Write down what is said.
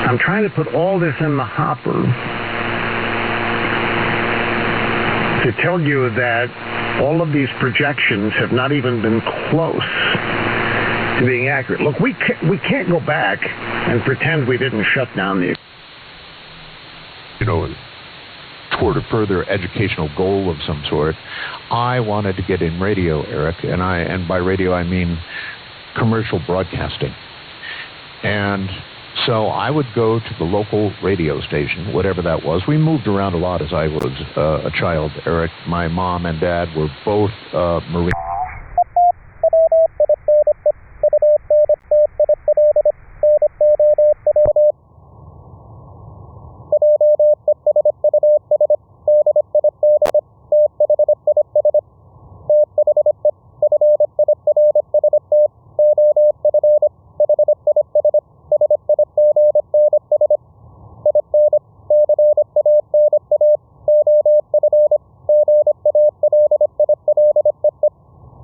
I'm trying to put all this in the hopper to tell you that all of these projections have not even been close to being accurate. Look, we can't go back and pretend we didn't shut down the... toward a further educational goal of some sort. I wanted to get in radio, Eric, and by radio I mean commercial broadcasting. And so I would go to the local radio station, whatever that was. We moved around a lot as I was a child, Eric. My mom and dad were both Marine